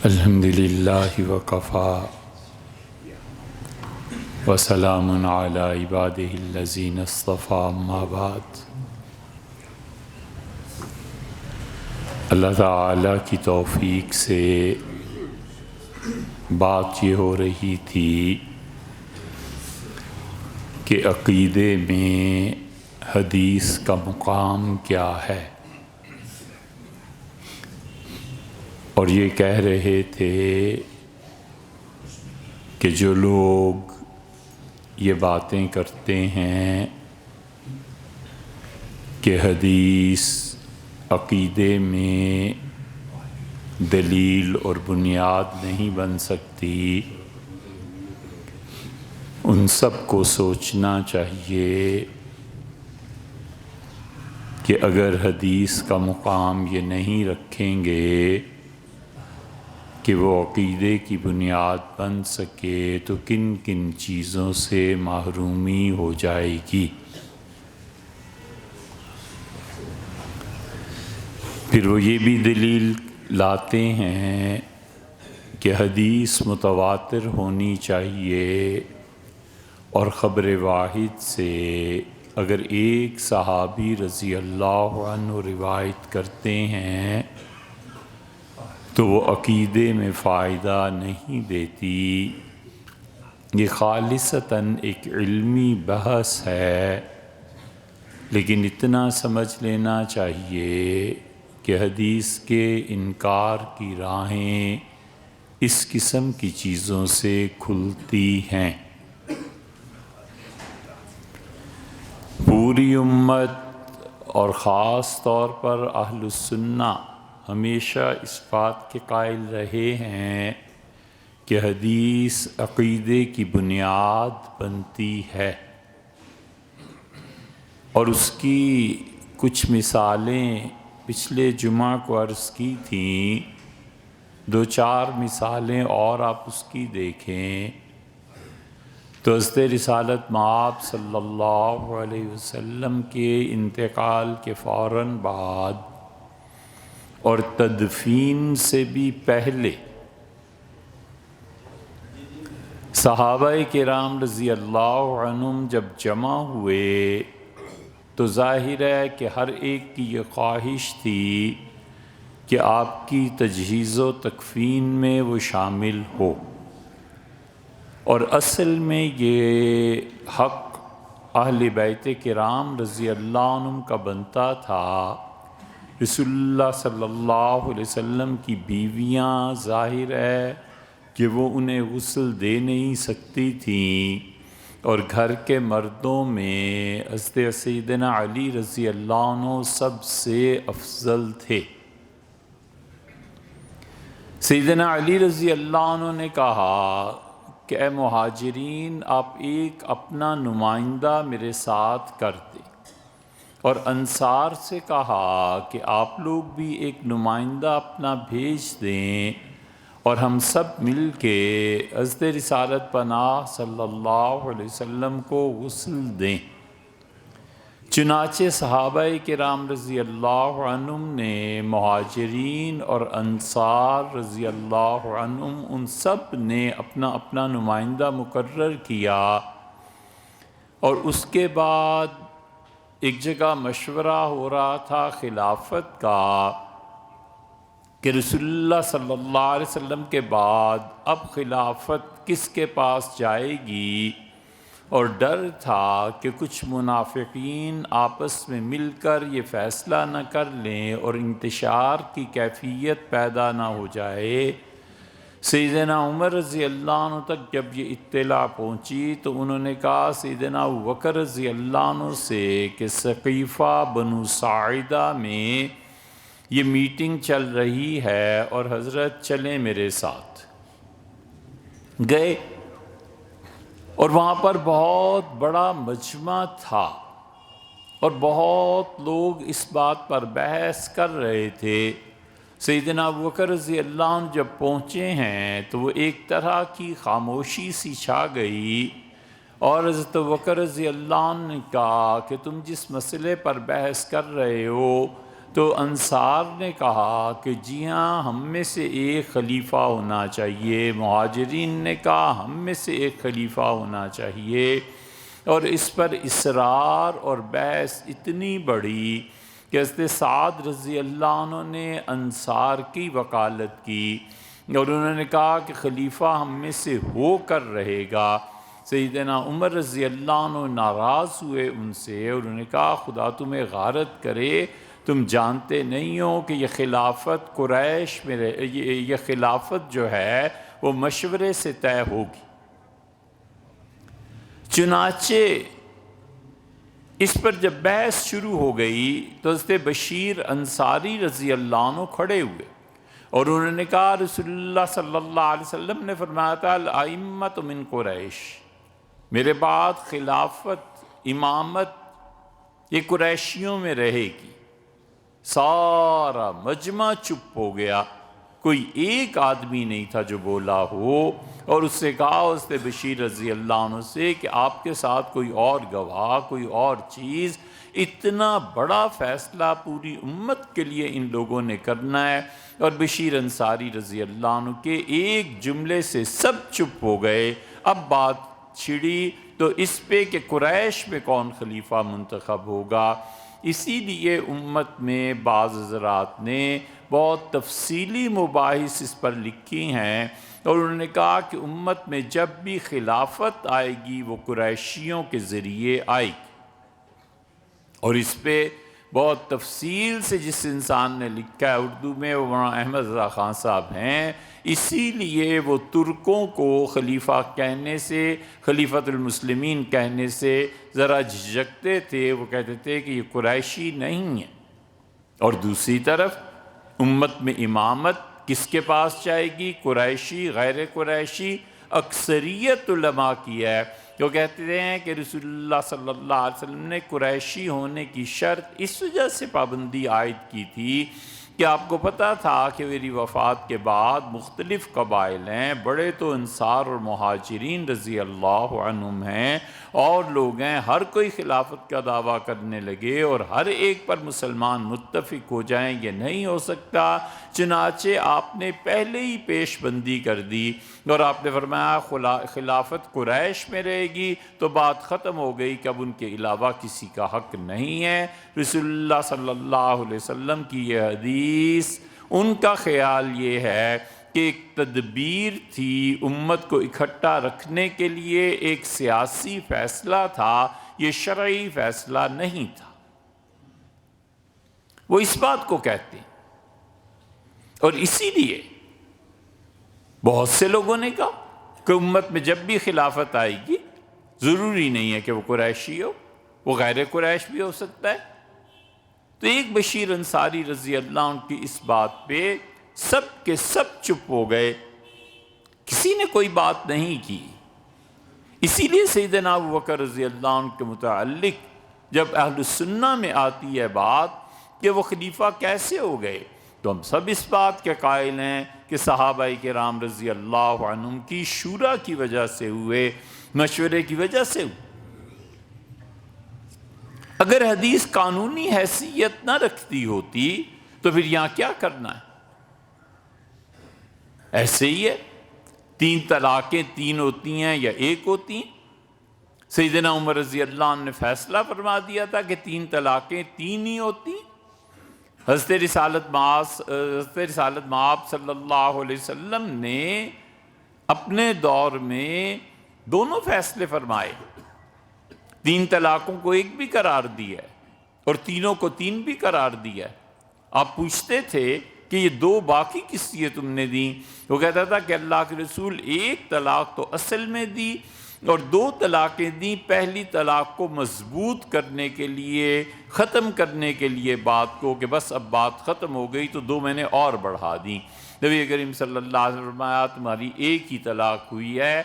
الحمد للہ وکفا وسلام علی عبادہ الذین اصطفیٰ اما بعد۔ اللہ تعالیٰ کی توفیق سے بات یہ ہو رہی تھی کہ عقیدے میں حدیث کا مقام کیا ہے، اور یہ کہہ رہے تھے کہ جو لوگ یہ باتیں کرتے ہیں کہ حدیث عقیدے میں دلیل اور بنیاد نہیں بن سکتی، ان سب کو سوچنا چاہیے کہ اگر حدیث کا مقام یہ نہیں رکھیں گے کہ وہ عقیدے کی بنیاد بن سکے تو کن کن چیزوں سے محرومی ہو جائے گی۔ پھر وہ یہ بھی دلیل لاتے ہیں کہ حدیث متواتر ہونی چاہیے، اور خبر واحد سے اگر ایک صحابی رضی اللہ عنہ روایت کرتے ہیں تو وہ عقیدے میں فائدہ نہیں دیتی۔ یہ خالصتاً ایک علمی بحث ہے، لیکن اتنا سمجھ لینا چاہیے کہ حدیث کے انکار کی راہیں اس قسم کی چیزوں سے کھلتی ہیں۔ پوری امت اور خاص طور پر اہل السنہ ہمیشہ اس بات کے قائل رہے ہیں کہ حدیث عقیدے کی بنیاد بنتی ہے، اور اس کی کچھ مثالیں پچھلے جمعہ کو عرض کی تھیں، 2-4 مثالیں اور آپ اس کی دیکھیں تو حضرت رسالت مآب صلی اللہ علیہ وسلم کے انتقال کے فوراً بعد اور تدفین سے بھی پہلے صحابہ کرام رضی اللہ عنہم جب جمع ہوئے تو ظاہر ہے کہ ہر ایک کی یہ خواہش تھی کہ آپ کی تجہیز و تکفین میں وہ شامل ہو، اور اصل میں یہ حق اہل بیت کرام رضی اللہ عنہم کا بنتا تھا۔ رسول اللہ صلی اللہ علیہ وسلم کی بیویاں ظاہر ہے کہ وہ انہیں غسل دے نہیں سکتی تھیں، اور گھر کے مردوں میں حضرت سیدنا علی رضی اللہ عنہ سب سے افضل تھے۔ سیدنا علی رضی اللہ عنہ نے کہا کہ اے مہاجرین، آپ ایک اپنا نمائندہ میرے ساتھ کر دیں، اور انصار سے کہا کہ آپ لوگ بھی ایک نمائندہ اپنا بھیج دیں، اور ہم سب مل کے حضرت رسالت پناہ صلی اللہ علیہ وسلم کو غسل دیں۔ چنانچہ صحابہ کرام رضی اللہ عنہم نے مہاجرین اور انصار رضی اللہ عنہم ان سب نے اپنا اپنا نمائندہ مقرر کیا، اور اس کے بعد ایک جگہ مشورہ ہو رہا تھا خلافت کا کہ رسول اللہ صلی اللہ علیہ وسلم کے بعد اب خلافت کس کے پاس جائے گی، اور ڈر تھا کہ کچھ منافقین آپس میں مل کر یہ فیصلہ نہ کر لیں اور انتشار کی کیفیت پیدا نہ ہو جائے۔ سیدنا عمر رضی اللہ عنہ تک جب یہ اطلاع پہنچی تو انہوں نے کہا سیدنا ابوبکر رضی اللہ عنہ سے کہ ثقیفہ بنو ساعدہ میں یہ میٹنگ چل رہی ہے اور حضرت چلیں میرے ساتھ۔ گئے، اور وہاں پر بہت بڑا مجمع تھا، اور بہت لوگ اس بات پر بحث کر رہے تھے۔ سیدنا ابوبکر رضی اللہ عنہ جب پہنچے ہیں تو وہ ایک طرح کی خاموشی سی چھا گئی، اور حضرت ابوبکر رضی اللہ عنہ نے کہا کہ تم جس مسئلے پر بحث کر رہے ہو تو انصار نے کہا کہ جی ہاں، ہم میں سے ایک خلیفہ ہونا چاہیے۔ مہاجرین نے کہا ہم میں سے ایک خلیفہ ہونا چاہیے، اور اس پر اصرار اور بحث اتنی بڑی کہ حضرت سعد رضی اللہ عنہ نے انصار کی وکالت کی، اور انہوں نے کہا کہ خلیفہ ہم میں سے ہو کر رہے گا۔ سیدنا عمر رضی اللہ عنہ ناراض ہوئے ان سے، اور انہوں نے کہا خدا تمہیں غارت کرے، تم جانتے نہیں ہو کہ یہ خلافت قریش میں یہ خلافت جو ہے وہ مشورے سے طے ہوگی۔ چنانچہ اس پر جب بحث شروع ہو گئی تو حضرت بشیر انصاری رضی اللہ عنہ کھڑے ہوئے، اور انہوں نے کہا رسول اللہ صلی اللہ علیہ وسلم نے فرمایا تھا الائمۃ من قریش، میرے بعد خلافت، امامت یہ قریشیوں میں رہے گی۔ سارا مجمع چپ ہو گیا، کوئی ایک آدمی نہیں تھا جو بولا ہو، اور اس سے کہا حضرت بشیر رضی اللہ عنہ سے کہ آپ کے ساتھ کوئی اور گواہ، کوئی اور چیز، اتنا بڑا فیصلہ پوری امت کے لیے ان لوگوں نے کرنا ہے۔ اور بشیر انصاری رضی اللہ عنہ کے ایک جملے سے سب چپ ہو گئے۔ اب بات چھڑی تو اس پہ کہ قریش میں کون خلیفہ منتخب ہوگا۔ اسی لیے امت میں بعض حضرات نے بہت تفصیلی مباحث اس پر لکھی ہیں، اور انہوں نے کہا کہ امت میں جب بھی خلافت آئے گی وہ قریشیوں کے ذریعے آئے گی، اور اس پہ بہت تفصیل سے جس انسان نے لکھا ہے اردو میں وہ مولانا احمد رضا خان صاحب ہیں۔ اسی لیے وہ ترکوں کو خلیفہ کہنے سے، خلیفۃ المسلمین کہنے سے ذرا جھجکتے تھے، وہ کہتے تھے کہ یہ قریشی نہیں ہے۔ اور دوسری طرف امت میں امامت کس کے پاس جائے گی؟ قریشی، غیر قریشی، اکثریت علماء کی ہے۔ جو کہتے ہیں کہ رسول اللہ صلی اللہ علیہ وسلم نے قریشی ہونے کی شرط اس وجہ سے پابندی عائد کی تھی کہ آپ کو پتہ تھا کہ میری وفات کے بعد مختلف قبائل ہیں، بڑے تو انصار اور مہاجرین رضی اللہ عنہم ہیں، اور لوگ ہیں، ہر کوئی خلافت کا دعویٰ کرنے لگے اور ہر ایک پر مسلمان متفق ہو جائیں، یہ نہیں ہو سکتا۔ چنانچہ آپ نے پہلے ہی پیش بندی کر دی، اور آپ نے فرمایا خلافت قریش میں رہے گی، تو بات ختم ہو گئی کہ اب ان کے علاوہ کسی کا حق نہیں ہے۔ رسول اللہ صلی اللہ علیہ وسلم کی یہ حدیث، ان کا خیال یہ ہے کہ ایک تدبیر تھی، امت کو اکٹھا رکھنے کے لیے ایک سیاسی فیصلہ تھا، یہ شرعی فیصلہ نہیں تھا۔ وہ اس بات کو کہتے ہیں، اور اسی لیے بہت سے لوگوں نے کہا کہ امت میں جب بھی خلافت آئے گی ضروری نہیں ہے کہ وہ قریشی ہو، وہ غیر قریش بھی ہو سکتا ہے۔ تو ایک بشیر انصاری رضی اللہ عنہ کی اس بات پہ سب کے سب چپ ہو گئے، کسی نے کوئی بات نہیں کی۔ اسی لیے سیدنا ابوبکر رضی اللہ عنہ کے متعلق جب اہل السنہ میں آتی ہے بات کہ وہ خلیفہ کیسے ہو گئے، تو ہم سب اس بات کے قائل ہیں کہ صحابہ کرام رضی اللہ عنہم کی شورا کی وجہ سے ہوئے، مشورے کی وجہ سے ہوئے۔ اگر حدیث قانونی حیثیت نہ رکھتی ہوتی تو پھر یہاں کیا کرنا ہے؟ ایسے ہی ہے، 3 طلاقیں 3 ہوتی ہیں یا 1 ہوتی ہیں؟ سیدنا عمر رضی اللہ عنہ نے فیصلہ فرما دیا تھا کہ 3 طلاقیں 3 ہی ہوتی ہیں۔ حضرت رسالت مآب صلی اللہ علیہ وسلم نے اپنے دور میں دونوں فیصلے فرمائے، 3 طلاقوں کو 1 بھی قرار دیا ہے اور تینوں کو 3 بھی قرار دیا ہے۔ آپ پوچھتے تھے کہ یہ 2 باقی کس لیے تم نے دی؟ وہ کہتا تھا کہ اللہ کے رسول 1 طلاق تو اصل میں دی اور 2 طلاقیں دیں، پہلی طلاق کو مضبوط کرنے کے لیے، ختم کرنے کے لیے بات کو، کہ بس اب بات ختم ہو گئی تو 2 میں نے اور بڑھا دیں۔ نبی کریم صلی اللہ علیہ وسلم نے فرمایا تمہاری 1 ہی طلاق ہوئی ہے،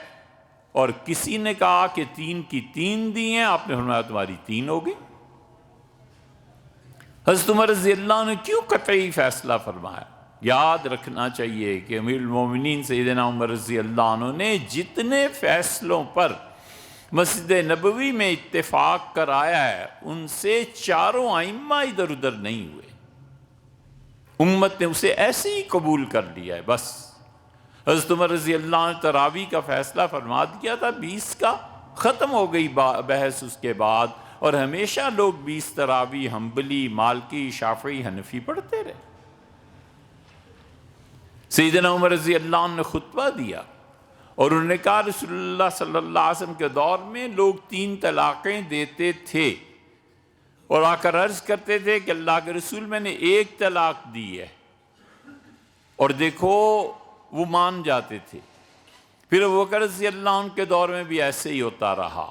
اور کسی نے کہا کہ 3 کی 3 دی ہیں، آپ نے فرمایا تمہاری 3 ہو گئی۔ حضرت عمر رضی اللہ عنہ نے کیوں قطعی فیصلہ فرمایا؟ یاد رکھنا چاہیے کہ امیر المومنین سیدنا عمر رضی اللہ عنہ نے جتنے فیصلوں پر مسجد نبوی میں اتفاق کرایا ہے ان سے 4 ائمہ ادھر ادھر نہیں ہوئے۔ امت نے اسے ایسے ہی قبول کر لیا ہے بس۔ حضرت عمر رضی اللہ عنہ نے تراویح کا فیصلہ فرما دیا تھا 20 کا، ختم ہو گئی بحث اس کے بعد، اور ہمیشہ لوگ 20 تراویح حنبلی، مالکی، شافعی، حنفی پڑھتے رہے۔ سیدنا عمر رضی اللہ عنہ نے خطبہ دیا اور انہوں نے کہا رسول اللہ صلی اللہ علیہ وسلم کے دور میں لوگ 3 طلاقیں دیتے تھے اور آ کر عرض کرتے تھے کہ اللہ کے رسول میں نے 1 طلاق دی ہے، اور دیکھو وہ مان جاتے تھے۔ پھر ابوبکر رضی اللہ عنہ کے دور میں بھی ایسے ہی ہوتا رہا۔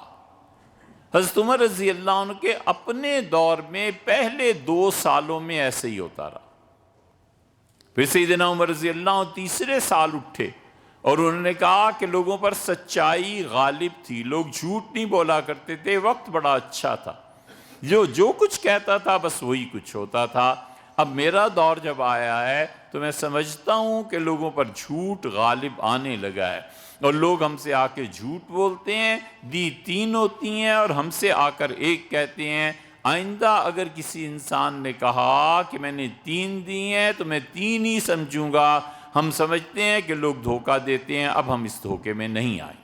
حضرت عمر رضی اللہ عنہ کے اپنے دور میں پہلے 2 سالوں میں ایسے ہی ہوتا رہا۔ پھر سیدنا عمر رضی اللہ عنہ تیسرے سال اٹھے اور انہوں نے کہا کہ لوگوں پر سچائی غالب تھی، لوگ جھوٹ نہیں بولا کرتے تھے، وقت بڑا اچھا تھا، جو کچھ کہتا تھا بس وہی کچھ ہوتا تھا۔ اب میرا دور جب آیا ہے تو میں سمجھتا ہوں کہ لوگوں پر جھوٹ غالب آنے لگا ہے، اور لوگ ہم سے آ کے جھوٹ بولتے ہیں، دی 3 ہوتی ہیں اور ہم سے آ کر 1 کہتے ہیں۔ آئندہ اگر کسی انسان نے کہا کہ میں نے 3 دی ہیں تو میں 3 ہی سمجھوں گا۔ ہم سمجھتے ہیں کہ لوگ دھوکہ دیتے ہیں، اب ہم اس دھوکے میں نہیں آئیں۔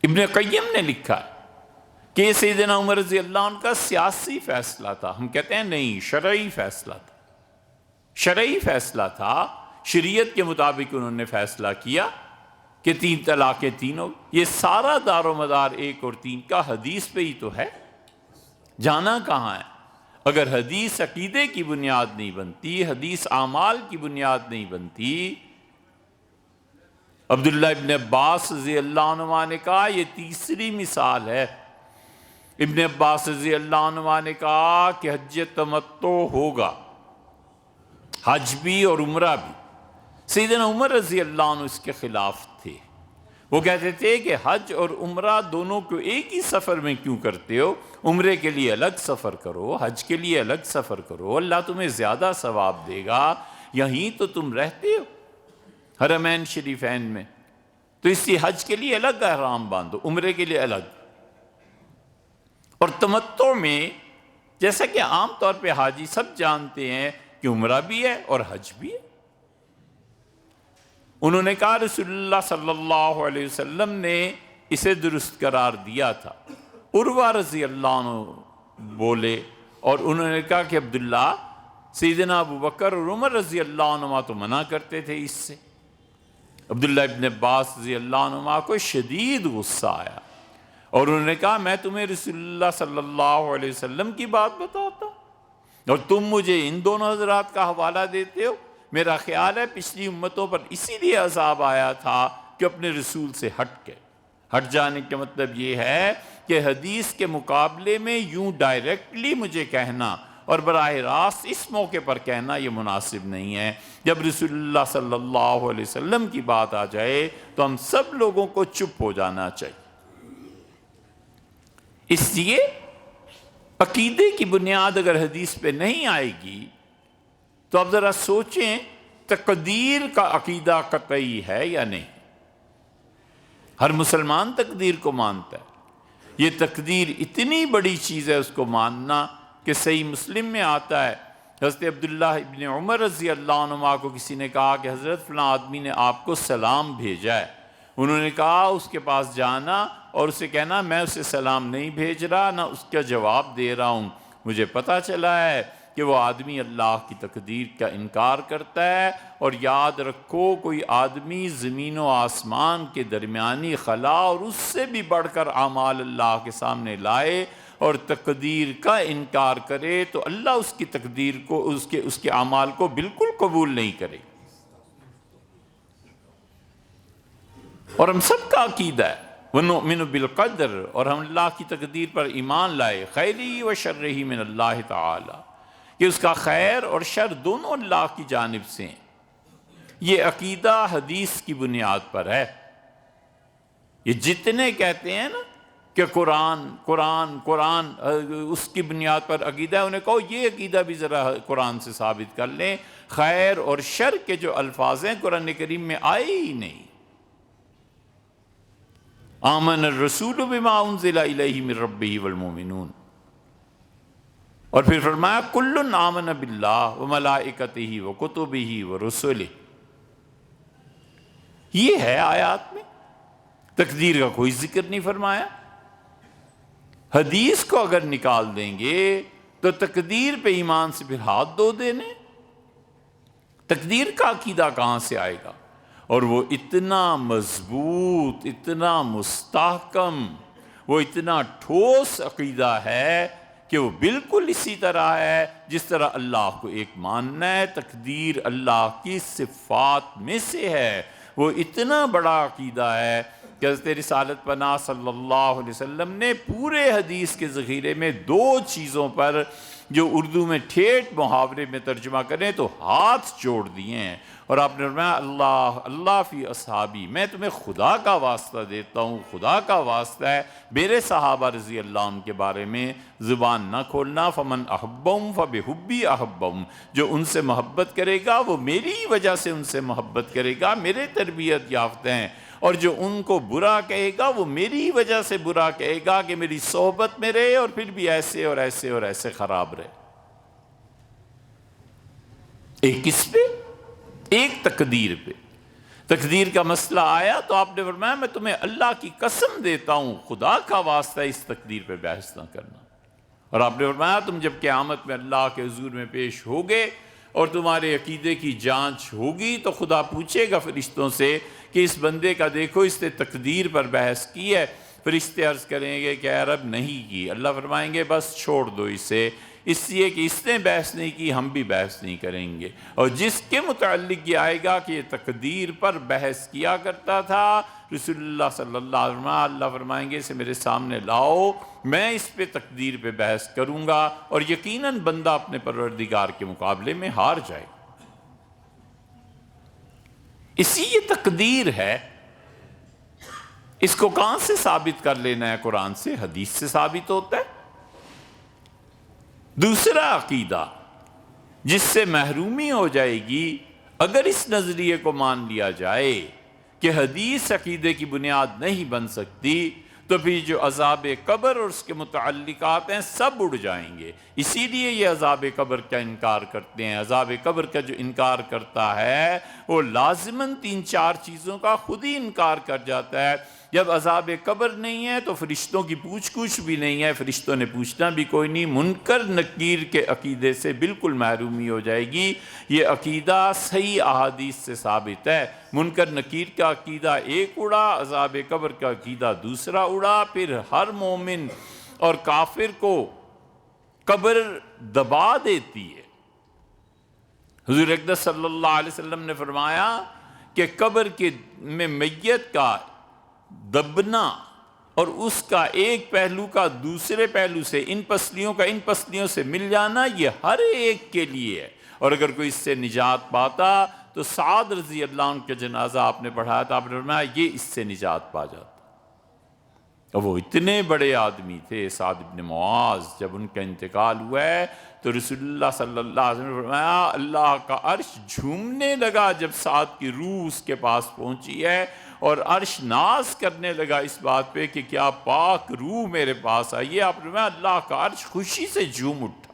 ابن قیم نے لکھا ہے کہ یہ سیدنا عمر رضی اللہ عنہ کا سیاسی فیصلہ تھا، ہم کہتے ہیں نہیں، شرعی فیصلہ تھا، شرعی فیصلہ تھا، شریعت کے مطابق انہوں نے فیصلہ کیا کہ 3 طلاقیں 3 ہو۔ یہ سارا دار و مدار 1 اور 3 کا حدیث پہ ہی تو ہے، جانا کہاں ہے؟ اگر حدیث عقیدے کی بنیاد نہیں بنتی، حدیث اعمال کی بنیاد نہیں بنتی۔ عبداللہ ابن عباس رضی اللہ عنہ نے کہا یہ تیسری مثال ہے۔ ابن عباس رضی اللہ عنہ نے کہا کہ حج تمتع ہوگا، حج بھی اور عمرہ بھی۔ سیدنا عمر رضی اللہ عنہ اس کے خلاف تھے، وہ کہتے تھے کہ حج اور عمرہ دونوں کو ایک ہی سفر میں کیوں کرتے ہو؟ عمرے کے لیے الگ سفر کرو، حج کے لیے الگ سفر کرو، اللہ تمہیں زیادہ ثواب دے گا، یہیں تو تم رہتے ہو حرمین شریفین میں، تو اس لیے حج کے لیے الگ احرام باندھو، عمرے کے لیے الگ۔ اور تمتع میں جیسا کہ عام طور پہ حاجی سب جانتے ہیں کہ عمرہ بھی ہے اور حج بھی ہے۔ انہوں نے کہا رسول اللہ صلی اللہ علیہ وسلم نے اسے درست قرار دیا تھا۔ عروہ رضی اللہ عنہ بولے اور انہوں نے کہا کہ عبداللہ، سیدنا ابو بکر اور عمر رضی اللہ عنہ تو منع کرتے تھے اس سے۔ عبداللہ ابن عباس رضی اللہ عنہ کو شدید غصہ آیا اور انہوں نے کہا میں تمہیں رسول اللہ صلی اللہ علیہ وسلم کی بات بتاتا ہوں اور تم مجھے ان دونوں حضرات کا حوالہ دیتے ہو۔ میرا خیال ہے پچھلی امتوں پر اسی لیے عذاب آیا تھا کہ اپنے رسول سے ہٹ جانے کا مطلب یہ ہے کہ حدیث کے مقابلے میں یوں ڈائریکٹلی مجھے کہنا اور براہ راست اس موقع پر کہنا یہ مناسب نہیں ہے۔ جب رسول اللہ صلی اللہ علیہ وسلم کی بات آ جائے تو ہم سب لوگوں کو چپ ہو جانا چاہیے۔ اس لیے عقیدے کی بنیاد اگر حدیث پہ نہیں آئے گی تو اب ذرا سوچیں تقدیر کا عقیدہ قطعی ہے یا نہیں؟ ہر مسلمان تقدیر کو مانتا ہے، یہ تقدیر اتنی بڑی چیز ہے اس کو ماننا کہ صحیح مسلم میں آتا ہے حضرت عبداللہ ابن عمر رضی اللہ عنہ کو کسی نے کہا کہ حضرت فلاں آدمی نے آپ کو سلام بھیجا ہے۔ انہوں نے کہا اس کے پاس جانا اور اسے کہنا میں اسے سلام نہیں بھیج رہا، نہ اس کا جواب دے رہا ہوں، مجھے پتہ چلا ہے کہ وہ آدمی اللہ کی تقدیر کا انکار کرتا ہے۔ اور یاد رکھو کوئی آدمی زمین و آسمان کے درمیانی خلا اور اس سے بھی بڑھ کر اعمال اللہ کے سامنے لائے اور تقدیر کا انکار کرے تو اللہ اس کی تقدیر کو اس کے اعمال کو بالکل قبول نہیں کرے۔ اور ہم سب کا عقیدہ ہے وَنُؤْمِنُ بِالْقَدْرِ، اور ہم اللہ کی تقدیر پر ایمان لائے خیری و شرہی من اللہ تعالی، کہ اس کا خیر اور شر دونوں اللہ کی جانب سے ہیں۔ یہ عقیدہ حدیث کی بنیاد پر ہے۔ یہ جتنے کہتے ہیں نا کہ قرآن اس کی بنیاد پر عقیدہ ہے، انہیں کہو یہ عقیدہ بھی ذرا قرآن سے ثابت کر لیں۔ خیر اور شر کے جو الفاظ ہیں قرآن کریم میں آئے ہی نہیں۔ آمن الرسول بما انزل الیہ من ربہ والمؤمنون۔ اور پھر فرمایا کل آمن باللہ و ملائکتہ و کتبہ و رسلہ. یہ ہے آیات میں، تقدیر کا کوئی ذکر نہیں فرمایا. حدیث کو اگر نکال دیں گے تو تقدیر پہ ایمان سے پھر ہاتھ دھو دینے. تقدیر کا عقیدہ کہاں سے آئے گا؟ اور وہ اتنا مضبوط، اتنا مستحکم، وہ اتنا ٹھوس عقیدہ ہے کہ وہ بالکل اسی طرح ہے جس طرح اللہ کو ایک ماننا ہے. تقدیر اللہ کی صفات میں سے ہے. وہ اتنا بڑا عقیدہ ہے کہ حضرت رسالت پناہ صلی اللہ علیہ وسلم نے پورے حدیث کے ذخیرے میں 2 چیزوں پر جو اردو میں ٹھیٹھ محاورے میں ترجمہ کریں تو ہاتھ جوڑ دیے ہیں. اور آپ نے فرمایا اللہ اللہ فی اصحابی، میں تمہیں خدا کا واسطہ دیتا ہوں، خدا کا واسطہ ہے میرے صحابہ رضی اللہ عنہ کے بارے میں زبان نہ کھولنا. فمن احبہم فبحبی احبہم، جو ان سے محبت کرے گا وہ میری وجہ سے ان سے محبت کرے گا، میرے تربیت یافتہ ہیں. اور جو ان کو برا کہے گا وہ میری وجہ سے برا کہے گا کہ میری صحبت میں رہے اور پھر بھی ایسے اور ایسے اور ایسے خراب رہے. ایک کس پہ؟ ایک تقدیر پہ. تقدیر کا مسئلہ آیا تو آپ نے فرمایا میں تمہیں اللہ کی قسم دیتا ہوں خدا کا واسطہ اس تقدیر پہ بحث نہ کرنا. اور آپ نے فرمایا تم جب قیامت میں اللہ کے حضور میں پیش ہوگے اور تمہارے عقیدے کی جانچ ہوگی تو خدا پوچھے گا فرشتوں سے کہ اس بندے کا دیکھو اس نے تقدیر پر بحث کی ہے. فرشتے عرض کریں گے کہ اے رب نہیں کی. اللہ فرمائیں گے بس چھوڑ دو اسے، اس لیے کہ اس نے بحث نہیں کی ہم بھی بحث نہیں کریں گے. اور جس کے متعلق یہ آئے گا کہ یہ تقدیر پر بحث کیا کرتا تھا، رسول اللہ صلی اللہ علیہ وسلم اللہ فرمائیں گے اسے میرے سامنے لاؤ، میں اس پہ تقدیر پہ بحث کروں گا. اور یقیناً بندہ اپنے پروردگار کے مقابلے میں ہار جائے. اسی یہ تقدیر ہے. اس کو کہاں سے ثابت کر لینا ہے؟ قرآن سے، حدیث سے ثابت ہوتا ہے. دوسرا عقیدہ جس سے محرومی ہو جائے گی اگر اس نظریے کو مان لیا جائے کہ حدیث عقیدے کی بنیاد نہیں بن سکتی، تو پھر جو عذاب قبر اور اس کے متعلقات ہیں سب اڑ جائیں گے. اسی لیے یہ عذاب قبر کا انکار کرتے ہیں. عذاب قبر کا جو انکار کرتا ہے وہ لازماً 3-4 چیزوں کا خود ہی انکار کر جاتا ہے. جب عذاب قبر نہیں ہے تو فرشتوں کی پوچھ گچھ بھی نہیں ہے، فرشتوں نے پوچھنا بھی کوئی نہیں. منکر نکیر کے عقیدے سے بالکل محرومی ہو جائے گی. یہ عقیدہ صحیح احادیث سے ثابت ہے. منکر نکیر کا عقیدہ ایک اڑا، عذاب قبر کا عقیدہ دوسرا اڑا. پھر ہر مومن اور کافر کو قبر دبا دیتی ہے. حضور اقدس صلی اللہ علیہ وسلم نے فرمایا کہ قبر میں میت کا دبنا اور اس کا ایک پہلو کا دوسرے پہلو سے، ان پسلیوں کا ان پسلیوں سے مل جانا، یہ ہر ایک کے لیے ہے. اور اگر کوئی اس سے نجات پاتا تو سعد رضی اللہ عنہ کا جنازہ آپ نے پڑھایا تھا، آپ نے فرمایا یہ اس سے نجات پا جاتا. اور وہ اتنے بڑے آدمی تھے سعد بن معاذ. جب ان کا انتقال ہوا ہے تو رسول اللہ صلی اللہ علیہ وسلم نے فرمایا اللہ کا عرش جھومنے لگا جب سعد کی روح اس کے پاس پہنچی ہے، اور عرش ناز کرنے لگا اس بات پہ کہ کیا پاک روح میرے پاس آئی ہے. آپ نے فرمایا اللہ کا عرش خوشی سے جھوم اٹھا.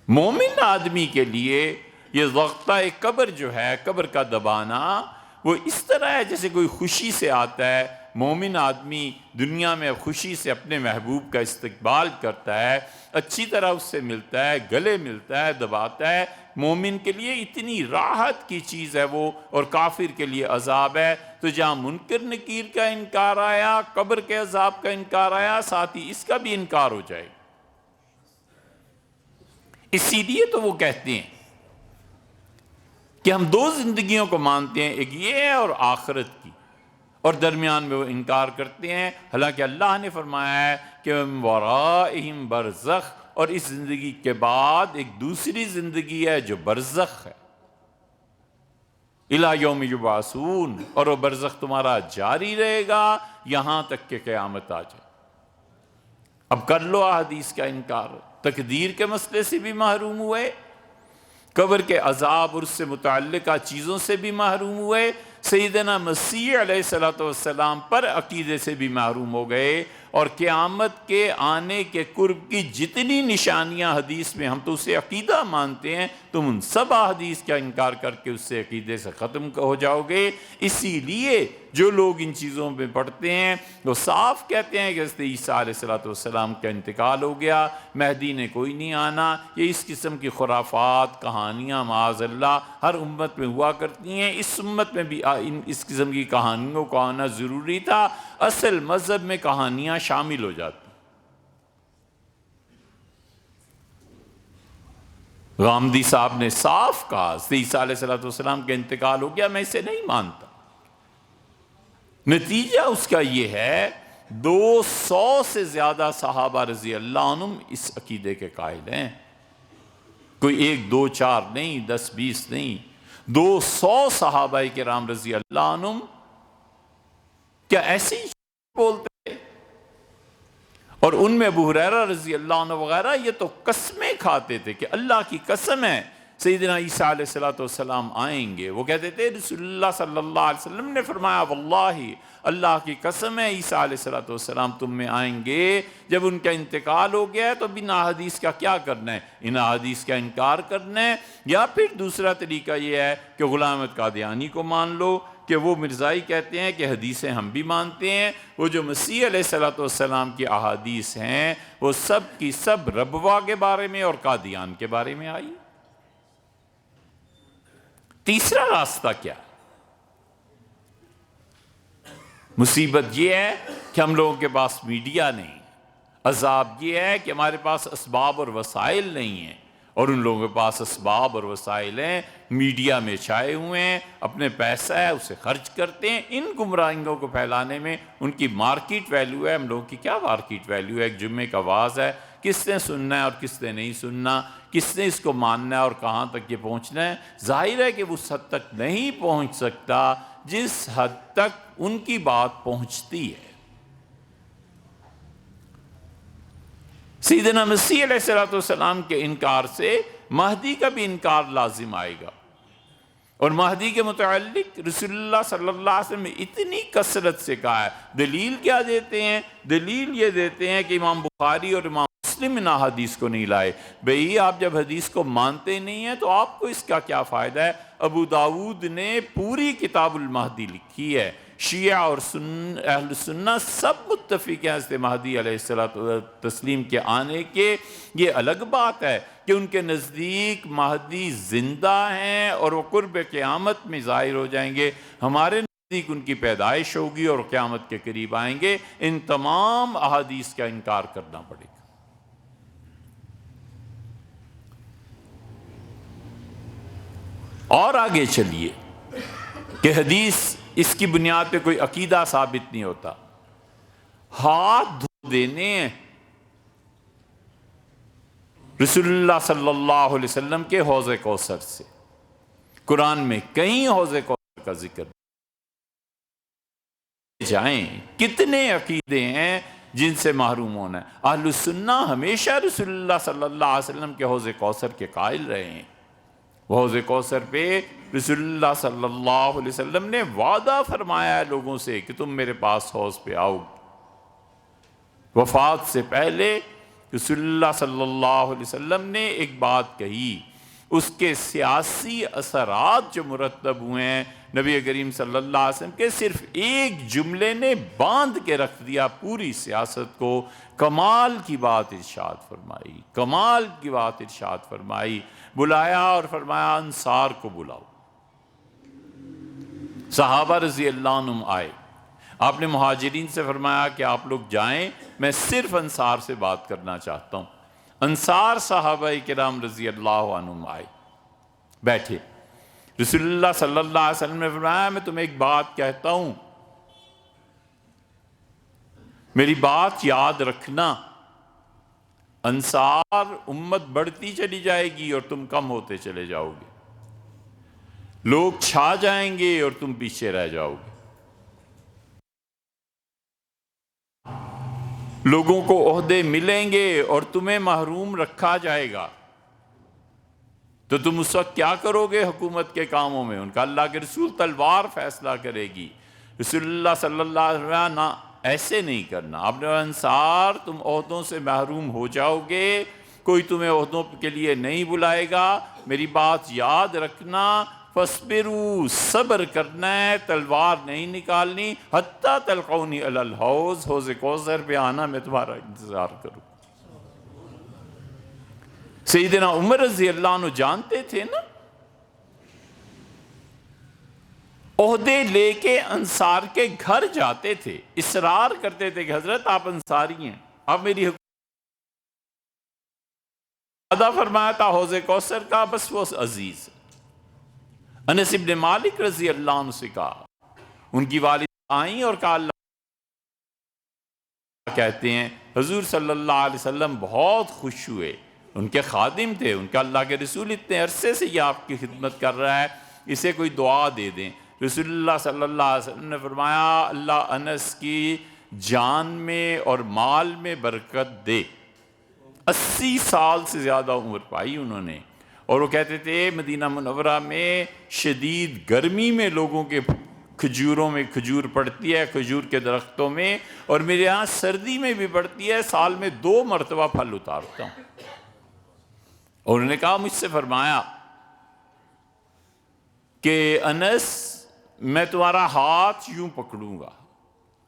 مومن آدمی کے لیے یہ ضغطہ قبر جو ہے، قبر کا دبانا، وہ اس طرح ہے جیسے کوئی خوشی سے آتا ہے. مومن آدمی دنیا میں خوشی سے اپنے محبوب کا استقبال کرتا ہے، اچھی طرح اس سے ملتا ہے، گلے ملتا ہے، دباتا ہے. مومن کے لیے اتنی راحت کی چیز ہے وہ، اور کافر کے لیے عذاب ہے. تو جہاں منکر نکیر کا انکار آیا، قبر کے عذاب کا انکار آیا، ساتھ ہی اس کا بھی انکار ہو جائے. اسی لیے تو وہ کہتے ہیں کہ ہم 2 زندگیوں کو مانتے ہیں، ایک یہ ہے اور آخرت کی، اور درمیان میں وہ انکار کرتے ہیں. حالانکہ اللہ نے فرمایا ہے کہ وَرَائِهِمْ برزخ، اور اس زندگی کے بعد ایک دوسری زندگی ہے جو برزخ ہے. اِلَى يَوْمِ يُبْعَثُونَ، اور وہ برزخ تمہارا جاری رہے گا یہاں تک کہ قیامت آ جائے. اب کر لو احادیث کا انکار. تقدیر کے مسئلے سے بھی محروم ہوئے، قبر کے عذاب اور اس سے متعلقہ چیزوں سے بھی محروم ہوئے، سیدنا مسیح علیہ السلام پر عقیدے سے بھی محروم ہو گئے، اور قیامت کے آنے کے قرب کی جتنی نشانیاں حدیث میں، ہم تو اسے عقیدہ مانتے ہیں، تم ان سب احادیث کا انکار کر کے اس سے عقیدے سے ختم ہو جاؤ گے۔ اسی لیے جو لوگ ان چیزوں پہ پڑھتے ہیں وہ صاف کہتے ہیں کہ حضرت عیسیٰ علیہ السلام کا انتقال ہو گیا، مہدی نے کوئی نہیں آنا۔ یہ اس قسم کی خرافات، کہانیاں معاذ اللہ ہر امت میں ہوا کرتی ہیں۔ اس امت میں بھی اس قسم کی کہانیوں کو آنا ضروری تھا۔ اصل مذہب میں کہانیاں شامل ہو جاتی۔ غامدی صاحب نے صاف کہا حضرت عیسیٰ علیہ السلام کا انتقال ہو گیا، میں اسے نہیں مانتا۔ نتیجہ اس کا یہ ہے 200 سے زیادہ صحابہ رضی اللہ عنہم اس عقیدے کے قائل ہیں۔ کوئی 1 2 4 نہیں، 10 20 نہیں، 200 صحابہ کرام رضی اللہ عنہم کیا ایسے ہی بولتے؟ اور ان میں ابو ہریرہ رضی اللہ عنہ وغیرہ یہ تو قسمیں کھاتے تھے کہ اللہ کی قسم ہے سیدنا عیسیٰ علیہ السلام آئیں گے۔ وہ کہتے تھے رسول اللہ صلی اللہ علیہ وسلم نے فرمایا واللہ اللہ کی قسم ہے عیسیٰ علیہ السلام تم میں آئیں گے۔ جب ان کا انتقال ہو گیا ہے تو اب ان احادیث کا کیا کرنا ہے؟ ان احادیث کا انکار کرنا ہے، یا پھر دوسرا طریقہ یہ ہے کہ غلام احمد قادیانی کو مان لو کہ وہ مرزائی کہتے ہیں کہ حدیثیں ہم بھی مانتے ہیں، وہ جو مسیح علیہ السلام کی احادیث ہیں وہ سب کی سب ربوہ کے بارے میں اور قادیان کے بارے میں آئی۔ تیسرا راستہ کیا؟ مصیبت یہ ہے کہ ہم لوگوں کے پاس میڈیا نہیں، عذاب یہ ہے کہ ہمارے پاس اسباب اور وسائل نہیں ہیں، اور ان لوگوں کے پاس اسباب اور وسائل ہیں، میڈیا میں چھائے ہوئے ہیں، اپنے پیسہ ہے اسے خرچ کرتے ہیں ان گمراہیوں کو پھیلانے میں۔ ان کی مارکیٹ ویلیو ہے، ہم لوگوں کی کیا مارکیٹ ویلیو ہے؟ ایک جمعے کا واعظ ہے، کس نے سننا ہے اور کس نے نہیں سننا، کس نے اس کو ماننا ہے اور کہاں تک یہ پہنچنا ہے؟ ظاہر ہے کہ وہ اس حد تک نہیں پہنچ سکتا جس حد تک ان کی بات پہنچتی ہے۔ سیدنا مسیح علیہ السلام کے انکار سے مہدی کا بھی انکار لازم آئے گا، اور مہدی کے متعلق رسول اللہ صلی اللہ علیہ وسلم نے اتنی کثرت سے کہا ہے۔ دلیل کیا دیتے ہیں؟ دلیل یہ دیتے ہیں کہ امام بخاری اور امام مسلم ان حدیث کو نہیں لائے۔ بھئی آپ جب حدیث کو مانتے نہیں ہیں تو آپ کو اس کا کیا فائدہ ہے؟ ابو داود نے پوری کتاب المہدی لکھی ہے، شیعہ اور اہل سنہ سب متفق ہیں حضرت مہدی علیہ السلام کے آنے کے۔ یہ الگ بات ہے کہ ان کے نزدیک مہدی زندہ ہیں اور وہ قرب قیامت میں ظاہر ہو جائیں گے، ہمارے نزدیک ان کی پیدائش ہوگی اور قیامت کے قریب آئیں گے۔ ان تمام احادیث کا انکار کرنا پڑے گا۔ اور آگے چلیے کہ حدیث اس کی بنیاد پہ کوئی عقیدہ ثابت نہیں ہوتا۔ ہاتھ دھو دینے ہیں رسول اللہ صلی اللہ علیہ وسلم کے حوض کوثر سے۔ قرآن میں کہیں حوض کوثر کا ذکر جائیں، کتنے عقیدے ہیں جن سے محروم ہونا ہے۔ اہل السنہ ہمیشہ رسول اللہ صلی اللہ علیہ وسلم کے حوض کوثر کے قائل رہے ہیں۔ حوض کوثر پہ رسول اللہ صلی اللہ علیہ وسلم نے وعدہ فرمایا ہے لوگوں سے کہ تم میرے پاس حوض پہ آؤ۔ وفات سے پہلے رسول اللہ صلی اللہ علیہ وسلم نے ایک بات کہی، اس کے سیاسی اثرات جو مرتب ہوئے ہیں نبی کریم صلی اللہ علیہ وسلم کے صرف ایک جملے نے باندھ کے رکھ دیا پوری سیاست کو۔ کمال کی بات ارشاد فرمائی، کمال کی بات ارشاد فرمائی، بلایا اور فرمایا انصار کو بلاؤ۔ صحابہ رضی اللہ عنہم آئے، آپ نے مہاجرین سے فرمایا کہ آپ لوگ جائیں، میں صرف انصار سے بات کرنا چاہتا ہوں۔ انصار صحابہ کرام رضی اللہ عنہم آئے، بیٹھے۔ رسول اللہ صلی اللہ علیہ وسلم نے فرمایا میں تمہیں ایک بات کہتا ہوں، میری بات یاد رکھنا، انصار امت بڑھتی چلی جائے گی اور تم کم ہوتے چلے جاؤ گے، لوگ چھا جائیں گے اور تم پیچھے رہ جاؤ گے، لوگوں کو عہدے ملیں گے اور تمہیں محروم رکھا جائے گا، تو تم اس وقت کیا کرو گے حکومت کے کاموں میں؟ ان کا اللہ کے رسول تلوار فیصلہ کرے گی۔ رسول اللہ صلی اللہ علیہ وسلم نہ ایسے نہیں کرنا. آپ نے انصار تم عہدوں سے محروم ہو جاؤ گے, کوئی تمہیں عہدوں کے لیے نہیں بلائے گا, میری بات یاد رکھنا, فَاصْبِرُوا صبر کرنا ہے, تلوار نہیں نکالنی, حتیٰ تلقونی علی الحوض, حوض کوثر پہ آنا, میں تمہارا انتظار کروں. سیدنا عمر رضی اللہ عنہ جانتے تھے نا, عہدے لے کے انصار کے گھر جاتے تھے, اصرار کرتے تھے کہ حضرت آپ انصاری ہیں, آپ میری حکومت. وعدہ فرمایا تھا حوض کوثر کا, بس وہ عزیز. انس ابن مالک رضی اللہ عنہ سے کہا, ان کی والدہ آئیں اور کہا اللہ کہتے ہیں حضور صلی اللہ علیہ وسلم بہت خوش ہوئے, ان کے خادم تھے, ان کا اللہ کے رسول اتنے عرصے سے یہ آپ کی خدمت کر رہا ہے, اسے کوئی دعا دے دیں. رسول اللہ صلی اللہ علیہ وسلم نے فرمایا اللہ انس کی جان میں اور مال میں برکت دے. 80 سال سے زیادہ عمر پائی انہوں نے, اور وہ کہتے تھے مدینہ منورہ میں شدید گرمی میں لوگوں کے کھجوروں میں کھجور پڑتی ہے, کھجور کے درختوں میں, اور میرے یہاں سردی میں بھی پڑتی ہے, سال میں 2 مرتبہ پھل اتارتا ہوں. اور انہوں نے کہا مجھ سے فرمایا کہ انس میں تمہارا ہاتھ یوں پکڑوں گا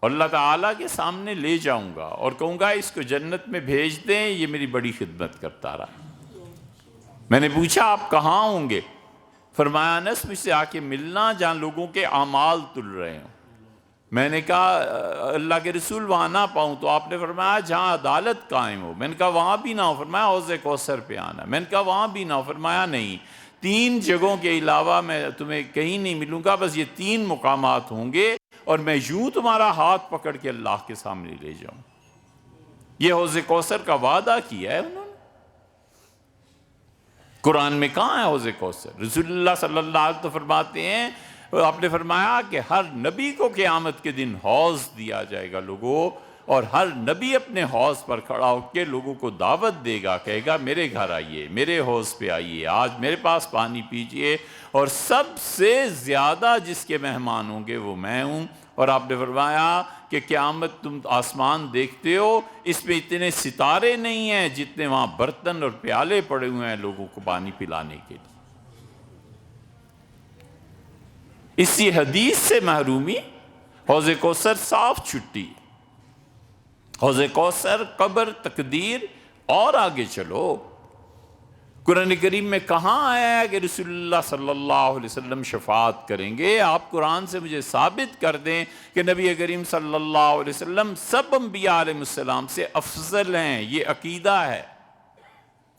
اور اللہ تعالیٰ کے سامنے لے جاؤں گا اور کہوں گا اس کو جنت میں بھیج دیں, یہ میری بڑی خدمت کرتا رہا. میں نے پوچھا آپ کہاں ہوں گے؟ فرمایا انس مجھ سے آ کے ملنا جہاں لوگوں کے اعمال تل رہے ہوں. میں نے کہا اللہ کے رسول وہاں نہ پاؤں, تو آپ نے فرمایا جہاں عدالت قائم ہو. میں نے کہا وہاں بھی نہ ہو. فرمایا حوض کوثر پہ آنا. میں نے کہا وہاں بھی نہ ہو. فرمایا نہیں, 3 جگہوں کے علاوہ میں تمہیں کہیں نہیں ملوں گا, بس یہ 3 مقامات ہوں گے, اور میں یوں تمہارا ہاتھ پکڑ کے اللہ کے سامنے لے جاؤں. یہ حوض کوثر کا وعدہ کیا ہے انہوں نے. قرآن میں کہاں ہے حوض کوثر؟ رسول اللہ صلی اللہ علیہ وسلم فرماتے ہیں, آپ نے فرمایا کہ ہر نبی کو قیامت کے دن حوض دیا جائے گا لوگوں, اور ہر نبی اپنے حوض پر کھڑا ہو کے لوگوں کو دعوت دے گا, کہے گا میرے گھر آئیے, میرے حوض پہ آئیے, آج میرے پاس پانی پیجئے, اور سب سے زیادہ جس کے مہمان ہوں گے وہ میں ہوں. اور آپ نے فرمایا کہ قیامت تم آسمان دیکھتے ہو, اس میں اتنے ستارے نہیں ہیں جتنے وہاں برتن اور پیالے پڑے ہوئے ہیں لوگوں کو پانی پلانے کے لیے. اسی حدیث سے محرومی, حوض کوثر صاف چھٹی, حوض کوثر قبر تقدیر. اور آگے چلو, قرآن کریم میں کہاں آیا ہے کہ رسول اللہ صلی اللہ علیہ وسلم شفاعت کریں گے؟ آپ قرآن سے مجھے ثابت کر دیں کہ نبی کریم صلی اللہ علیہ وسلم سب انبیاء علیہ السلام سے افضل ہیں. یہ عقیدہ ہے.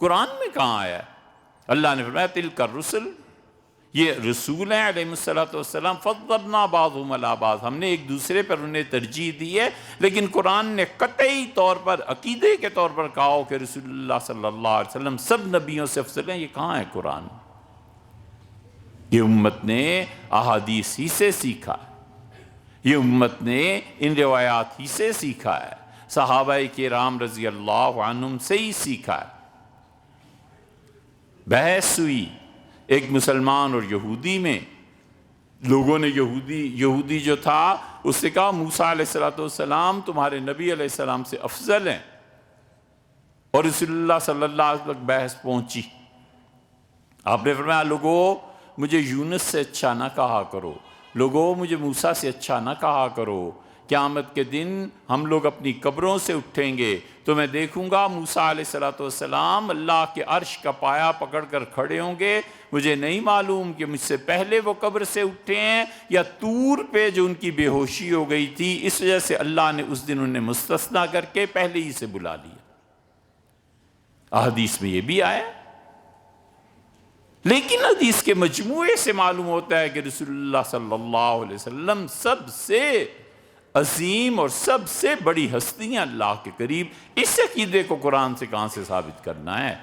قرآن میں کہاں آیا ہے؟ اللہ نے فرمایا تلک الرسل, یہ رسول ہیں علیہ السلام, فضلنا بعضهم علی بعض, ہم نے ایک دوسرے پر انہیں ترجیح دی ہے. لیکن قرآن نے قطعی طور پر عقیدے کے طور پر کہا ہو کہ رسول اللہ صلی اللہ علیہ وسلم سب نبیوں سے افضل ہیں. یہ کہاں ہے قرآن؟ یہ امت نے احادیث ہی سے سیکھا ہے, یہ امت نے ان روایات ہی سے سیکھا ہے, صحابہ کرام رضی اللہ عنہم سے ہی سیکھا ہے. بحث ہوئی ایک مسلمان اور یہودی میں, لوگوں نے یہودی جو تھا اس سے کہا موسیٰ علیہ السلام تمہارے نبی علیہ السلام سے افضل ہیں, اور رسول اللہ صلی اللہ علیہ وسلم بحث پہنچی. آپ نے فرمایا لوگوں مجھے یونس سے اچھا نہ کہا کرو, لوگوں مجھے موسیٰ سے اچھا نہ کہا کرو. قیامت کے دن ہم لوگ اپنی قبروں سے اٹھیں گے تو میں دیکھوں گا موسیٰ علیہ السلام اللہ کے عرش کا پایا پکڑ کر کھڑے ہوں گے. مجھے نہیں معلوم کہ مجھ سے پہلے وہ قبر سے اٹھے ہیں یا طور پہ جو ان کی بے ہوشی ہو گئی تھی اس وجہ سے اللہ نے اس دن انہیں مستثنیٰ کر کے پہلے ہی سے بلا لیا. احادیث میں یہ بھی آیا, لیکن حدیث کے مجموعے سے معلوم ہوتا ہے کہ رسول اللہ صلی اللہ علیہ وسلم سب سے عظیم اور سب سے بڑی ہستیاں اللہ کے قریب. اس عقیدے کو قرآن سے کہاں سے ثابت کرنا ہے؟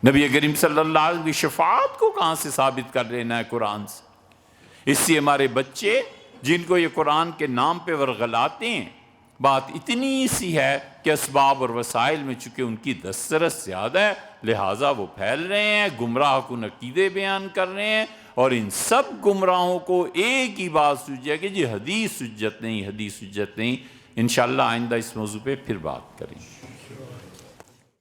نبی کریم صلی اللہ علیہ وسلم کی شفاعت کو کہاں سے ثابت کر لینا ہے قرآن سے؟ اس سے ہمارے بچے جن کو یہ قرآن کے نام پہ ورغلاتے ہیں, بات اتنی سی ہے کہ اسباب اور وسائل میں چونکہ ان کی دسترس زیادہ ہے لہٰذا وہ پھیل رہے ہیں, گمراہ کن عقیدے بیان کر رہے ہیں, اور ان سب گمراہوں کو ایک ہی بات سوچے کہ جی حدیث حجت نہیں، حدیث حجت نہیں۔ انشاءاللہ آئندہ اس موضوع پہ پھر بات کریں گے۔